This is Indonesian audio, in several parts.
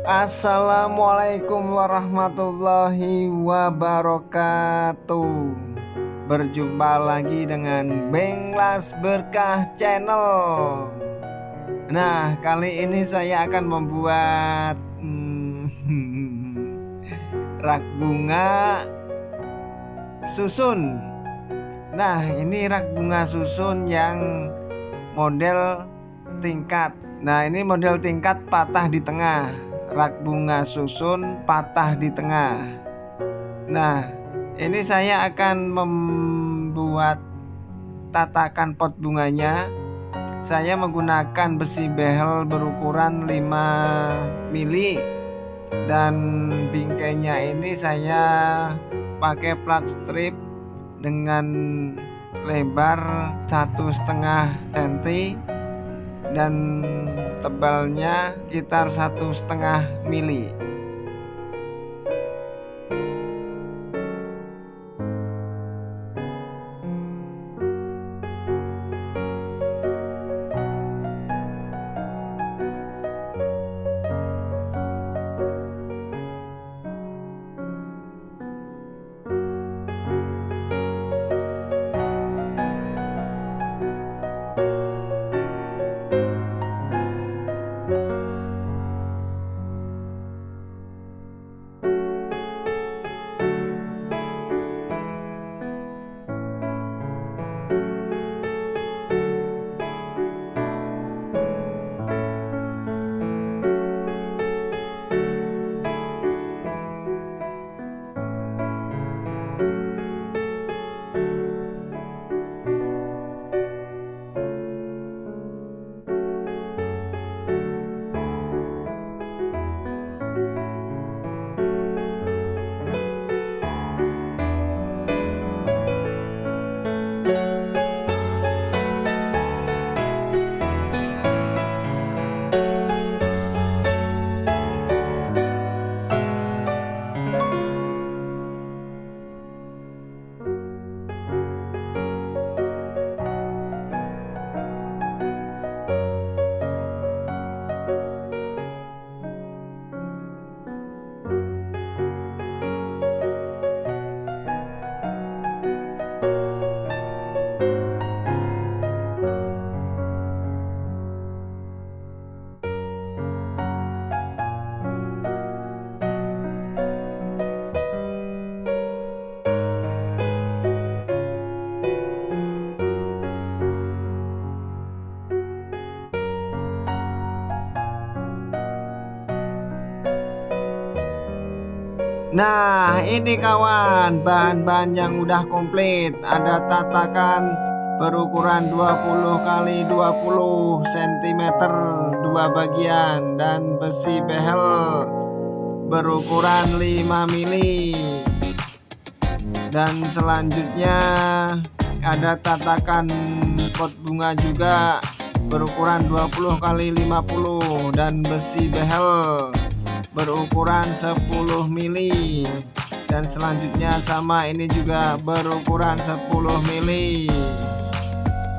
Assalamualaikum warahmatullahi wabarakatuh. Berjumpa lagi dengan Benglas Berkah Channel. Nah, kali ini saya akan membuat rak bunga susun. Nah, ini rak bunga susun yang model tingkat. Nah, ini model tingkat patah di tengah. Rak bunga susun patah di tengah. Nah, ini saya akan membuat tatakan pot bunganya. Saya menggunakan besi behel berukuran 5 mili dan bingkainya ini saya pakai plat strip dengan lebar 1,5 cm dan tebalnya sekitar 1,5 mili. Nah, ini kawan, bahan-bahan yang udah komplit. Ada tatakan berukuran 20 kali 20 cm dua bagian dan besi behel berukuran 5 mili. Dan selanjutnya ada tatakan pot bunga juga berukuran 20 kali 50 dan besi behel berukuran 10 mili. Dan selanjutnya sama, ini juga berukuran 10 mili.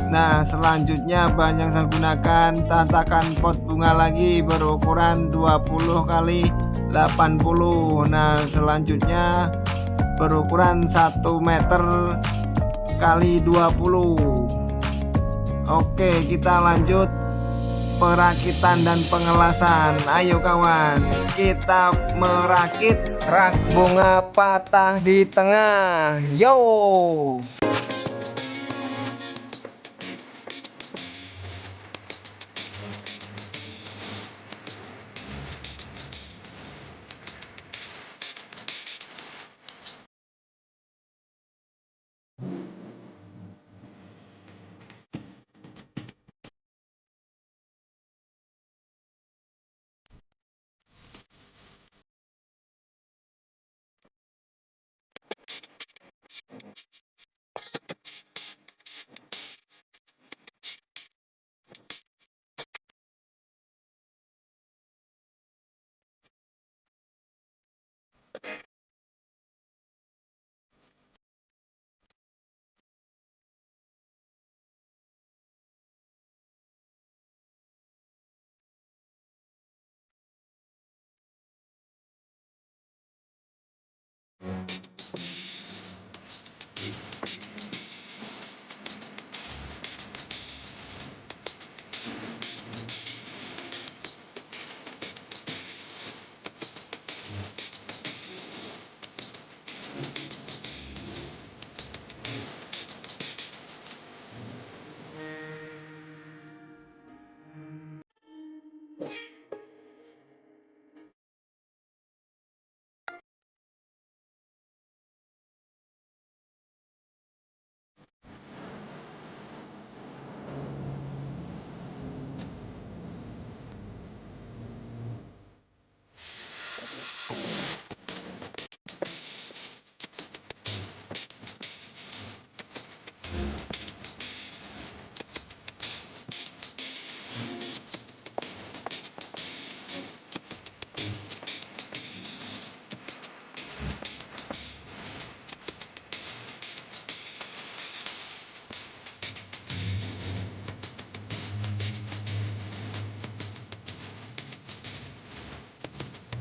Nah, selanjutnya bahan yang saya gunakan tatakan pot bunga lagi berukuran 20 kali 80. Nah, selanjutnya berukuran 1 meter kali 20. Oke, kita lanjut perakitan dan pengelasan. Ayo kawan, kita merakit rak bunga patah di tengah. Yo.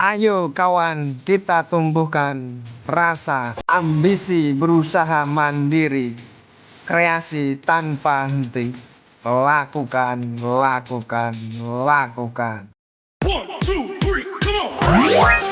Ayo kawan, kita tumbuhkan rasa ambisi berusaha mandiri, kreasi tanpa henti. Lakukan, lakukan, lakukan. 1, 2, 3, come on!